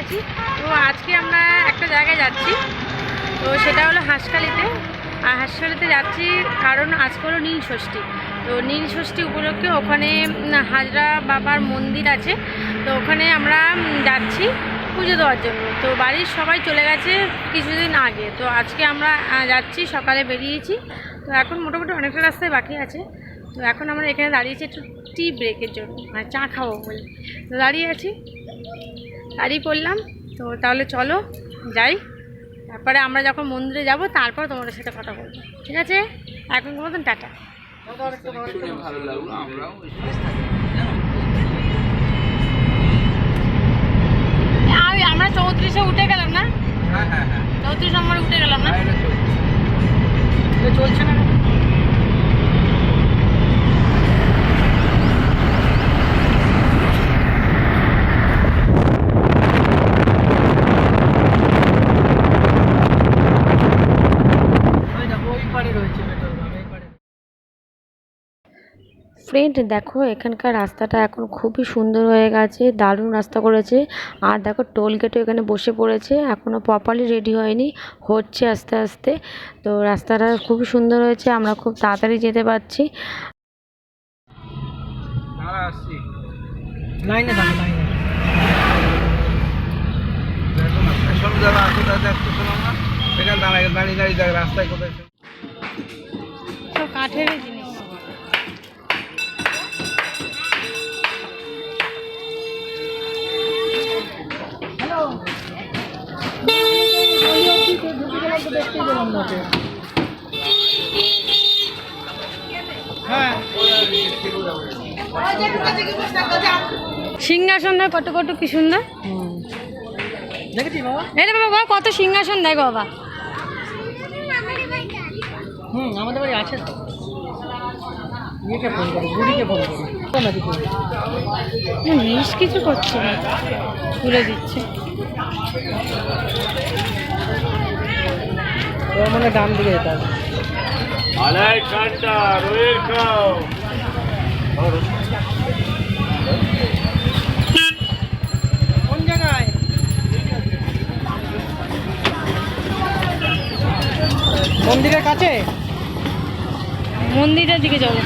বেরিয়েছি। তো আজকে আমরা একটা জায়গায় যাচ্ছি, তো সেটা হলো হাঁসখালিতে। আর হাঁসখালিতে যাচ্ছি কারণ আজকে হলো নীল ষষ্ঠী। তো নীল ষষ্ঠী উপলক্ষে ওখানে হাজরা বাবার মন্দির আছে, তো ওখানে আমরা যাচ্ছি পুজো দেওয়ার জন্য। তো বাড়ির সবাই চলে গেছে কিছুদিন আগে, তো আজকে আমরা যাচ্ছি, সকালে বেরিয়েছি। তো এখন মোটামুটি অনেকটা রাস্তায় বাকি আছে। তো এখন আমরা এখানে দাঁড়িয়েছি একটু টি ব্রেকের জন্য, মানে চা খাবো বলে। তো দাঁড়িয়ে আছি, দাঁড়িয়ে পড়লাম। তো তাহলে চলো যাই, তারপরে আমরা যখন মন্দিরে যাব তারপর তোমাদের সাথে কথা বলবো, ঠিক আছে? এখন মতন টাটা। আমরা 34-এ উঠে গেলাম না? 34 নম্বরে উঠে গেলাম না? চলছে না। ফ্রেন্ড দেখো, এখানকার রাস্তাটা এখন খুবই সুন্দর হয়ে গেছে, দারুণ রাস্তা করেছে। আর দেখো টোল গেটও এখানে বসে পড়েছে, এখনও প্রপারলি রেডি হয়নি, হচ্ছে আস্তে আস্তে। তো রাস্তাটা খুবই সুন্দর হয়েছে, আমরা খুব তাড়াতাড়ি যেতে পারছি। কাঠের জিনিস। সিংহাসন দেয় কত কত, কি সুন্দর দেখেছি বাবা। এই বাবা কত সিংহাসন দেয় বাবা। আমাদের বাড়ি আছে তো। জিনিস কিছু করছে না, তুলে দিচ্ছে। মানে ডান দিকে যেতে হবে। কোন জায়গায়? মন্দিরের কাছে, মন্দিরের দিকে যাবো।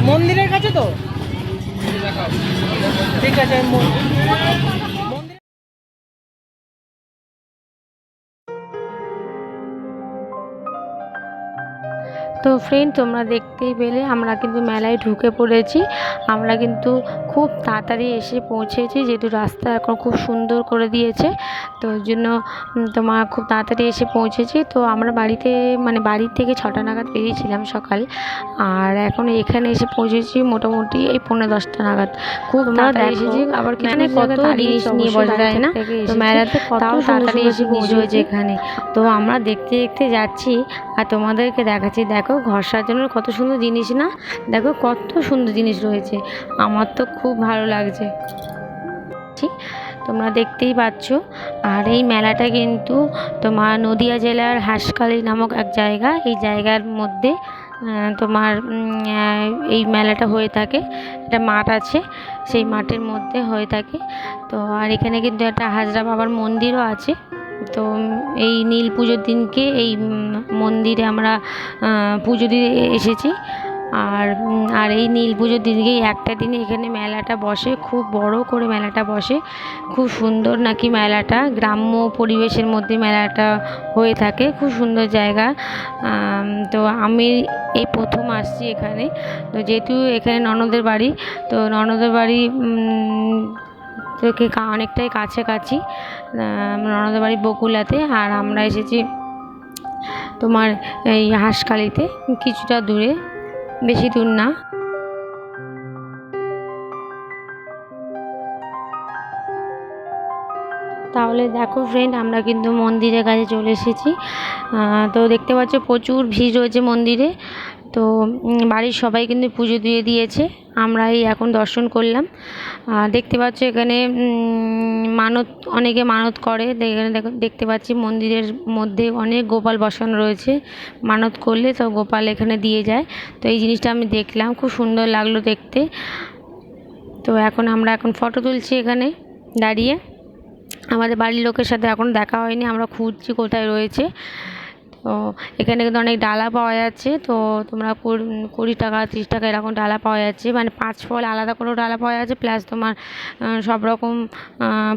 মন্দিরের কাছে তো, ঠিক আছে। তো ফ্রেন্ড তোমরা দেখতেই পেলে আমরা কিন্তু মেলায় ঢুকে পড়েছি। আমরা কিন্তু খুব তাড়াতাড়ি এসে পৌঁছেছি, যেহেতু রাস্তা এখন খুব সুন্দর করে দিয়েছে, তো ওই জন্য তোমার খুব তাড়াতাড়ি এসে পৌঁছেছি। তো আমরা বাড়ির থেকে 6টা নাগাদ বেরিয়েছিলাম সকাল, আর এখন এখানে এসে পৌঁছেছি মোটামুটি এই 9:30 নাগাদ। খুব তাড়াতাড়ি এসেছি, আবার এখানে কত জিনিস নিয়ে বসা যায় না, তো মেলাতে তাও তাড়াতাড়ি এসে পৌঁছেছি এখানে। তো আমরা দেখতে দেখতে যাচ্ছি আর তোমাদেরকে দেখাচ্ছি। দেখো ঘর সাজানোর কত সুন্দর জিনিস না, দেখো কত সুন্দর জিনিস রয়েছে, আমার তো খুব ভালো লাগছে, তোমরা দেখতেই পাচ্ছ। আর এই মেলাটা কিন্তু তোমার নদিয়া জেলার হাঁসখালি নামক এক জায়গা, এই জায়গার মধ্যে তোমার এই মেলাটা হয়ে থাকে। একটা মাঠ আছে, সেই মাঠের মধ্যে হয়ে থাকে। তো আর এখানে কিন্তু একটা হাজরা বাবার মন্দিরও আছে। তো এই নীল পুজোর দিনকে এই মন্দিরে আমরা পুজো দিয়ে এসেছি। আর এই নীল পুজোর দিনকেই একটা দিনে এখানে মেলাটা বসে, খুব বড় করে মেলাটা বসে, খুব সুন্দর নাকি মেলাটা, গ্রাম্য পরিবেশের মধ্যে মেলাটা হয়ে থাকে, খুব সুন্দর জায়গা। তো আমি এই প্রথম আসছি এখানে। তো যেহেতু এখানে ননদের বাড়ি, তো ননদের বাড়ি থেকে অনেকটাই কাছাকাছি, ননদের বাড়ি বকুলাতে, আর আমরা এসেছি তোমার এই হাঁসখালিতে, কিছুটা দূরে, বেশি দূর না। তাহলে দেখো ফ্রেন্ড, আমরা কিন্তু মন্দিরের কাছে চলে এসেছি। তো দেখতে পাচ্ছ প্রচুর ভিড় রয়েছে মন্দিরে। তো বাড়ির সবাই কিন্তু পুজো দিয়ে দিয়েছে, আমরা এই এখন দর্শন করলাম। দেখতে পাচ্ছ এখানে মানত, অনেকে মানত করে, এখানে দেখতে পাচ্ছি মন্দিরের মধ্যে অনেক গোপাল বসানো রয়েছে, মানত করলে তো গোপাল এখানে দিয়ে যায়। তো এই জিনিসটা আমি দেখলাম, খুব সুন্দর লাগলো দেখতে। তো আমরা এখন ফটো তুলছি এখানে দাঁড়িয়ে। আমাদের বাড়ির লোকের সাথে এখন দেখা হয়নি, আমরা খুঁজছি কোথায় রয়েছে। তো এখানে কিন্তু অনেক ডালা পাওয়া যাচ্ছে, তো তোমরা 20 টাকা 30 টাকা এরকম ডালা পাওয়া যাচ্ছে, মানে 5 ফল আলাদা করেও ডালা পাওয়া যাচ্ছে, প্লাস তোমার সব রকম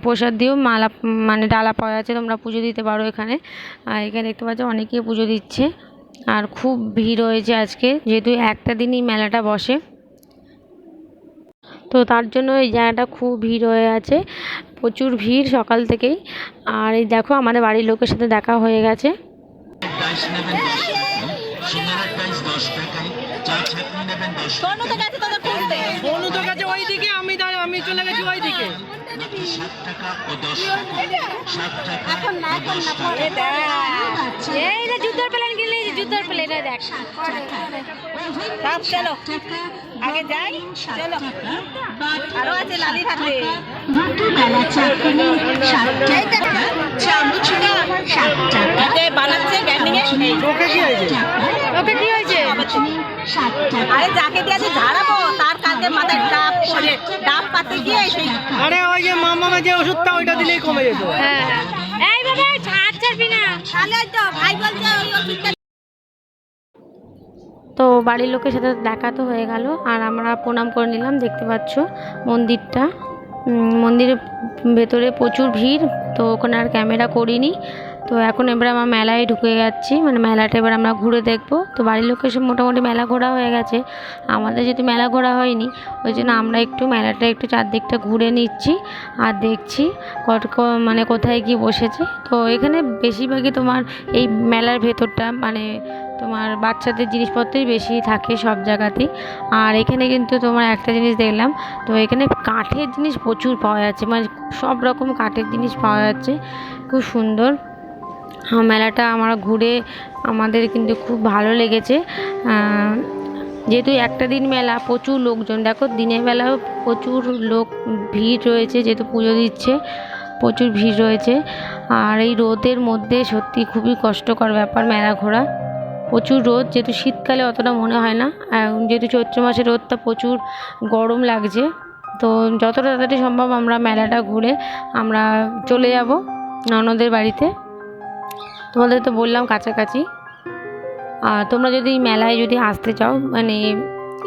প্রসাদ দিয়েও মালা মানে ডালা পাওয়া যাচ্ছে, তোমরা পুজো দিতে পারো এখানে। আর এখানে দেখতে পাচ্ছ অনেকেই পুজো দিচ্ছে, আর খুব ভিড় হয়েছে আজকে, যেহেতু একটা দিনই মেলাটা বসে, তো তার জন্য এই জায়গাটা খুব ভিড় হয়ে আছে, প্রচুর ভিড় সকাল থেকেই। আর এই দেখো আমাদের বাড়ির লোকের সাথে দেখা হয়ে গেছে। আমি চলে গেছি ওইদিকে। এই যে জুতোর প্লেন কিনলে, জুতোর প্লেন দেখ। চলো আগে যাই, চলো আরো আছে লালির হাতে। বানাচ্ছে ওকে কি হয়েছে? আরে যাকে দিয়েছে ঝাড়াবো তার কাঁধে মাথায় ডাব পাতে গিয়ে। আরে ওই যে মামা যে ওষুধটা ওইটা দিলেই কমে যেত। হ্যাঁ এই বাবা ছাড়বি না, তাহলে তো ভাই বলছে ওই ওষুধটা। তো বাড়ির লোকের সাথে দেখা তো হয়ে গেল, আর আমরা প্রণাম করে নিলাম। দেখতে পাচ্ছ মন্দিরটা, মন্দিরের ভেতরে প্রচুর ভিড়, তো ওখানে আর ক্যামেরা করিনি। তো এখন এবার আমরা মেলায় ঢুকে যাচ্ছি, মানে মেলাটা এবার আমরা ঘুরে দেখবো। তো বাড়ির লোকের সব মোটামুটি মেলা ঘোরা হয়ে গেছে, আমাদের যেহেতু মেলা ঘোরা হয়নি, ওই জন্য আমরা একটু মেলাটা একটু চারদিকটা ঘুরে নিচ্ছি আর দেখছি মানে কোথায় কি বসেছে। তো এখানে বেশিরভাগই তোমার এই মেলার ভেতরটা মানে তোমার বাচ্চাদের জিনিসপত্রই বেশি থাকে সব জায়গাতেই। আর এখানে কিন্তু তোমার একটা জিনিস দেখলাম, তো এখানে কাঠের জিনিস প্রচুর পাওয়া যাচ্ছে, মানে সব রকম কাঠের জিনিস পাওয়া যাচ্ছে, খুব সুন্দর। মেলাটা আমরা ঘুরে আমাদের কিন্তু খুব ভালো লেগেছে, যেহেতু একটা দিন মেলা, প্রচুর লোকজন, দেখো দিনের বেলাও প্রচুর লোক ভিড় রয়েছে, যেহেতু পুজো দিচ্ছে প্রচুর ভিড় রয়েছে। আর এই রোদের মধ্যে সত্যি খুবই কষ্টকর ব্যাপার মেলা ঘোরা, প্রচুর রোদ, যেহেতু শীতকালে অতটা মনে হয় না, যেহেতু চৈত্র মাসে রোদটা প্রচুর গরম লাগছে। তো যতটা তাড়াতাড়ি সম্ভব আমরা মেলাটা ঘুরে আমরা চলে যাব ননদের বাড়িতে। তোমাদের তো বললাম কাছাকাছি, আর তোমরা যদি এই মেলায় যদি আসতে চাও, মানে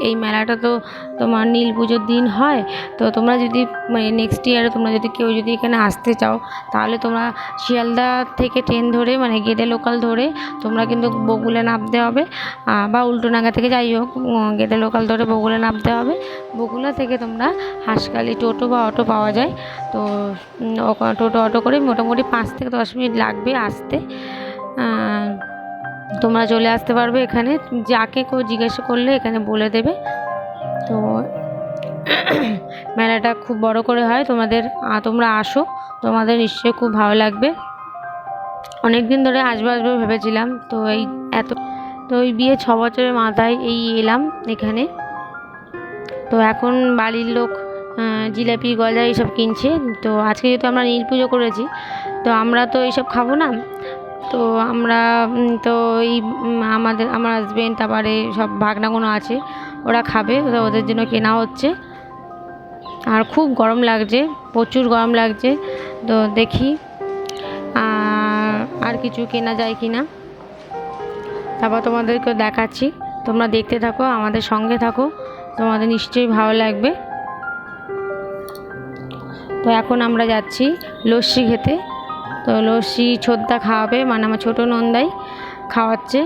এই মেলাটা তো তোমার নীল পুজোর দিন হয়, তো তোমরা যদি মানে নেক্সট ইয়ারে তোমরা যদি কেউ যদি এখানে আসতে চাও, তাহলে তোমরা শিয়ালদা থেকে ট্রেন ধরে মানে গেদে লোকাল ধরে তোমরা কিন্তু বগুলে নামতে হবে, বা উল্টোডাঙ্গা থেকে যাই হোক গেদে লোকাল ধরে বগুলে নামতে হবে। বগুলা থেকে তোমরা হাঁসখালি টোটো বা অটো পাওয়া যায়, তো টোটো অটো করে মোটামুটি 5 থেকে 10 মিনিট লাগবে আসতে। তোমরা চলে আসতে পারবে এখানে, যাকে কেউ জিজ্ঞাসা করলে এখানে বলে দেবে। তো মেলাটা খুব বড় করে হয়, তোমরা আসো, তোমাদের নিশ্চয়ই খুব ভালো লাগবে। অনেক দিন ধরে আসবো ভেবেছিলাম, তো ওই বিয়ে 6 বছরের মাথায় এই এলাম এখানে। তো এখন বাড়ির লোক জিলাপি গজা এইসব কিনছে। তো আজকে যেহেতু আমরা নীল পুজো করেছি, তো আমরা তো এইসব খাবো না, তো আমরা তো আমার হাজবেন্ড, তারপরে সব ভাগনাগুলো আছে, ওরা খাবে, তো ওদের জন্য কেনা হচ্ছে। আর খুব গরম লাগছে, প্রচুর গরম লাগছে, তো দেখি আর কিছু কেনা যায় কি না, তারপর তোমাদেরকে দেখাচ্ছি। তোমরা দেখতে থাকো, আমাদের সঙ্গে থাকো, তোমাদের নিশ্চয়ই ভালো লাগবে। তো এখন আমরা যাচ্ছি লস্যি খেতে। তো লস্যি ছোদ্দা খাওয়াবে, মানে আমার ছোটো নন্দাই খাওয়াচ্ছে।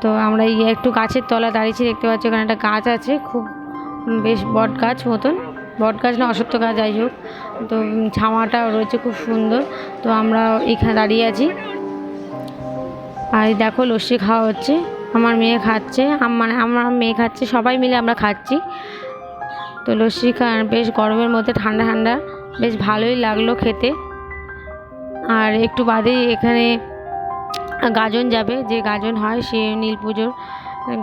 তো আমরা একটু গাছের তলা দাঁড়িয়েছি, দেখতে পাচ্ছি ওখানে একটা গাছ আছে, খুব বেশ বট গাছ মতন, বট গাছ না অশ্বত্থ গাছ যাই হোক, তো ছাওয়াটা রয়েছে খুব সুন্দর। তো আমরা এখানে দাঁড়িয়ে আছি, আর দেখো লস্যি খাওয়া হচ্ছে, আমার মেয়ে খাচ্ছে, মানে আমার মেয়ে খাচ্ছে, সবাই মিলে আমরা খাচ্ছি। তো লস্যি বেশ গরমের মধ্যে ঠান্ডা ঠান্ডা, বেশ ভালোই লাগলো খেতে। আর একটু বাদেই এখানে গাজন যাবে, যে গাজন হয় সে নীল পুজোর,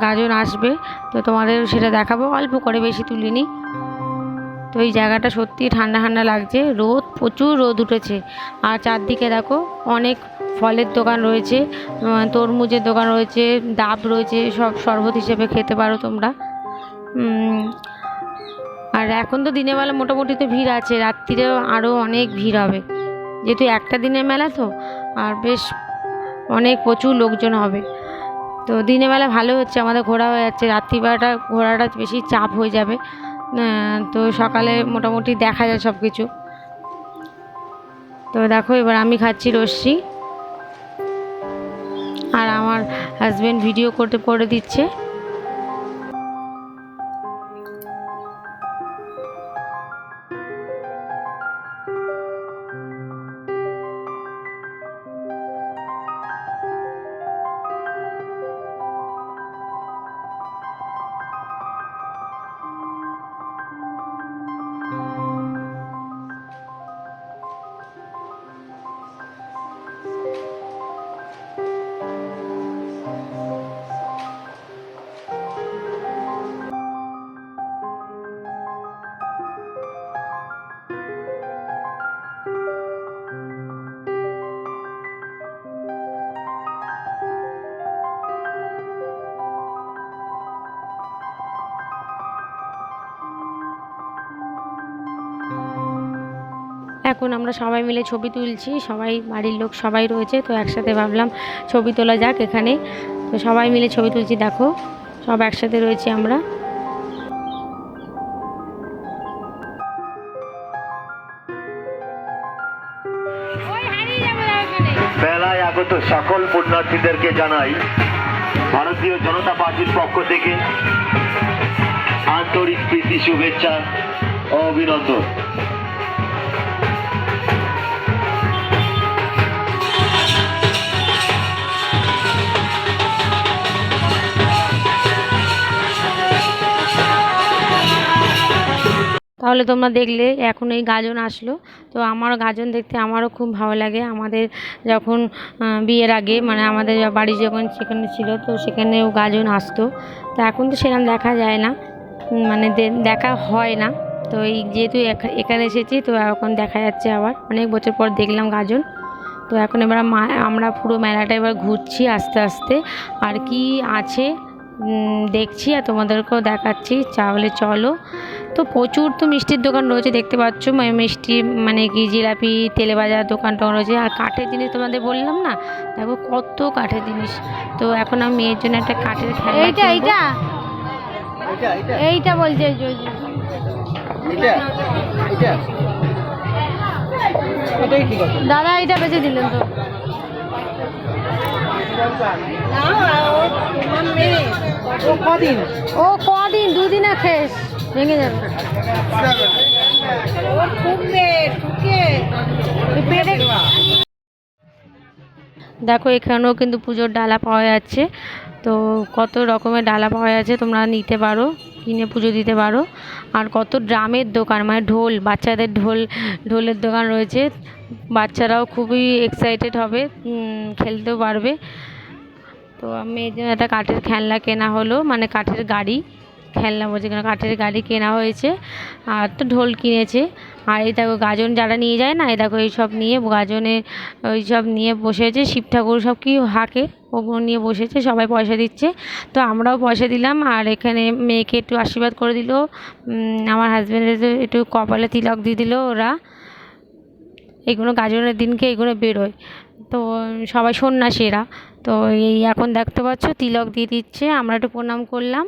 গাজন আসবে, তো তোমাদের সেটা দেখাবো, অল্প করে, বেশি তুলিনি। তো এই জায়গাটা সত্যি ঠান্ডা ঠান্ডা লাগছে, রোদ প্রচুর রোদ উঠেছে। আর চারদিকে দেখো অনেক ফলের দোকান রয়েছে, তরমুজের দোকান রয়েছে, ডাব রয়েছে, সব শরবত হিসেবে খেতে পারো তোমরা। আর এখন তো দিনের বেলা মোটামুটি তো ভিড় আছে, রাত্রিরেও আরও অনেক ভিড় হবে, যেহেতু একটা দিনের মেলা তো, আর বেশ অনেক প্রচুর লোকজন হবে। তো দিনের বেলা ভালো হচ্ছে, আমাদের ঘোরা হয়ে যাচ্ছে, রাত্রিবেলাটা ঘোরাটা বেশি চাপ হয়ে যাবে। তো সকালে মোটামুটি দেখা যায় সব কিছু। তো দেখো এবার আমি খাচ্ছি লস্যি, আর আমার হাজব্যান্ড ভিডিও করে দিচ্ছে। এখন আমরা সবাই মিলে ছবি তুলছি, সবাই বাড়ির লোক সবাই রয়েছে, তো একসাথে ভাবলাম ছবি তোলা যাক এখানে। তো সবাই মিলে ছবি তুলছি, দেখো সব একসাথে রয়েছি আমরা। মেলায় আগত সকল পুণ্যার্থীদেরকে জানাই ভারতীয় জনতা পার্টির পক্ষ থেকে আন্তরিক প্রীতি, শুভেচ্ছা ও অভিনন্দন। তাহলে তোমরা দেখলে এখন এই গাজন আসলো, তো আমার গাজন দেখতে আমারও খুব ভালো লাগে। আমাদের যখন বিয়ের আগে, মানে আমাদের বাড়ি যখন সেখানে ছিল, তো সেখানেও গাজন আসতো। তো এখন তো সেরকম দেখা যায় না, মানে দেখা হয় না। তো এই যেহেতু এখানে এসেছি, তো এখন দেখা যাচ্ছে, আবার অনেক বছর পর দেখলাম গাজন। তো এখন এবার আমরা পুরো মেলাটা এবার ঘুরছি আস্তে আস্তে, আর কি আছে দেখছি আর তোমাদেরকেও দেখাচ্ছি। তাহলে চলো। তো প্রচুর তো মিষ্টির দোকান রয়েছে, দেখতে পাচ্ছ, মিষ্টি মানে কি জিলাপি, তেলে ভাজার দোকান টোকান রয়েছে। আর কাঠের জিনিস তোমাদের বললাম না, দেখো কত কাঠের জিনিস। তো এখন আমি মেয়ের জন্য একটা কাঠের খেলনা, এইটা বলছে দাদা, এইটা বেঁচে দিলেন তো। ও কদিন, দুদিনে খেস ভেঙে যাবে। দেখো এখানেও কিন্তু পুজোর ডালা পাওয়া যাচ্ছে, তো কত রকমের ডালা পাওয়া যাচ্ছে, তোমরা নিতে পারো, কিনে পুজো দিতে পারো। আর কত ড্রামের দোকান, মানে ঢোল, বাচ্চাদের ঢোলের দোকান রয়েছে, বাচ্চারাও খুবই এক্সাইটেড হবে, খেলতেও পারবে। তো আমি এই জন্য একটা কাঠের খেলনা কেনা হলো, মানে কাঠের গাড়ি, খেলনা বলছে কেন, কাঠের গাড়ি কেনা হয়েছে। আর তো ঢোল কিনেছে। আর এই দেখো গাজন যারা নিয়ে যায় না, এই দেখো এইসব নিয়ে গাজনে ওই সব নিয়ে বসেছে, শিব ঠাকুর সব কি হাঁকে ওগুলো নিয়ে বসেছে, সবাই পয়সা দিচ্ছে। তো আমরাও পয়সা দিলাম, আর এখানে মেয়েকে একটু আশীর্বাদ করে দিল, আমার হাজব্যান্ডের একটু কপালে তিলক দিয়ে দিল ওরা। এগুলো গাজনের দিনকে এগুলো বেরোয়, তো সবাই সন্ন্যাসীরা। তো এই এখন দেখতে পাচ্ছ তিলক দিয়ে দিচ্ছে, আমরা একটু প্রণাম করলাম।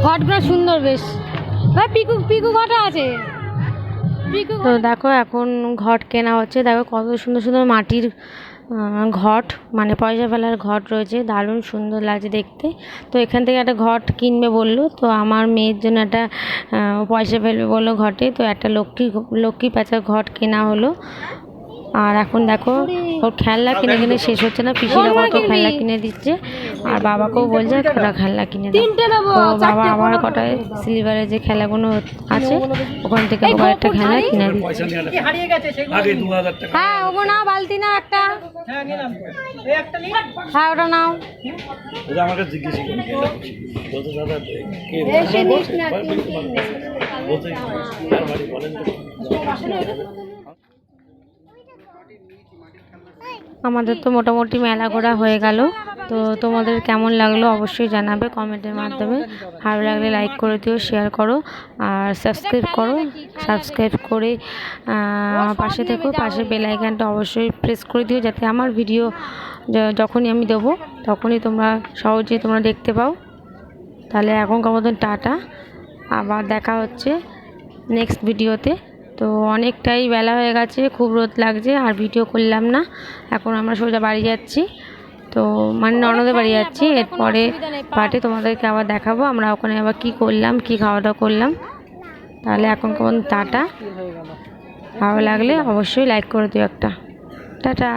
ঘটগুলো সুন্দর বেশ। ভাই পিকু পিকু ঘটা আছে, পিকু তো দেখো এখন ঘট কেনা হচ্ছে। দেখো কত সুন্দর সুন্দর মাটির ঘট, মানে পয়সা ফেলার ঘট রয়েছে, দারুণ সুন্দর লাগছে দেখতে। তো এখান থেকে একটা ঘট কিনবে বললো, তো আমার মেয়ের জন্য একটা পয়সা ফেলবে বললো ঘটে, তো একটা লক্ষ্মী প্যাঁচার ঘট কেনা হলো। আর এখন দেখো ওর খেলনা কিনে কিনে শেষ হচ্ছে না, পিসিরা কত খেলনা কিনে দিচ্ছে, আর বাবাকেও বলছে কটা খেলনা কিনে দাও। তো বাবা আবার কটা সিলভারের যে খেলাগুলো আছে ওখান থেকে আবার একটা খেলনা কিনে দিচ্ছে। কি হারিয়ে গেছে সেগুলো হ্যাঁ ওগো না বালতি না একটা, হ্যাঁ নিলাম এই একটা নিই হ্যাঁ ওটা নাও। আমাকে জিজ্ঞেস করুন বলতে দাদা কে বলতে তার বাড়ি বলেন তো। আমাদের তো মোটামুটি মেলা ঘোরা হয়ে গেল। তো তোমাদের কেমন লাগলো অবশ্যই জানাবে কমেন্টের মাধ্যমে। ভালো লাগলে লাইক করে দিও, শেয়ার করো আর সাবস্ক্রাইব করে পাশে থেকো। পাশে বেল আইকনটা অবশ্যই প্রেস করে দিও, যাতে আমার ভিডিও যখনই আমি দেবো তখনই তোমরা সহজেই দেখতে পাও। তাহলে এখনকার মতন টাটা, আবার দেখা হচ্ছে নেক্সট ভিডিওতে। তো অনেকটাই বেলা হয়ে গেছে, খুব রোদ লাগছে আর ভিডিও করলাম না। এখন আমরা সোজা বাড়ি যাচ্ছি, তো মানে ননদের বাড়ি যাচ্ছি। এরপরে পার্টে তোমাদেরকে আবার দেখাবো আমরা ওখানে আবার কী করলাম, কী খাওয়া দাওয়া করলাম। তাহলে এখন কেমন টাটা, ভালো লাগলে অবশ্যই লাইক করে দিও একটা। টাটা।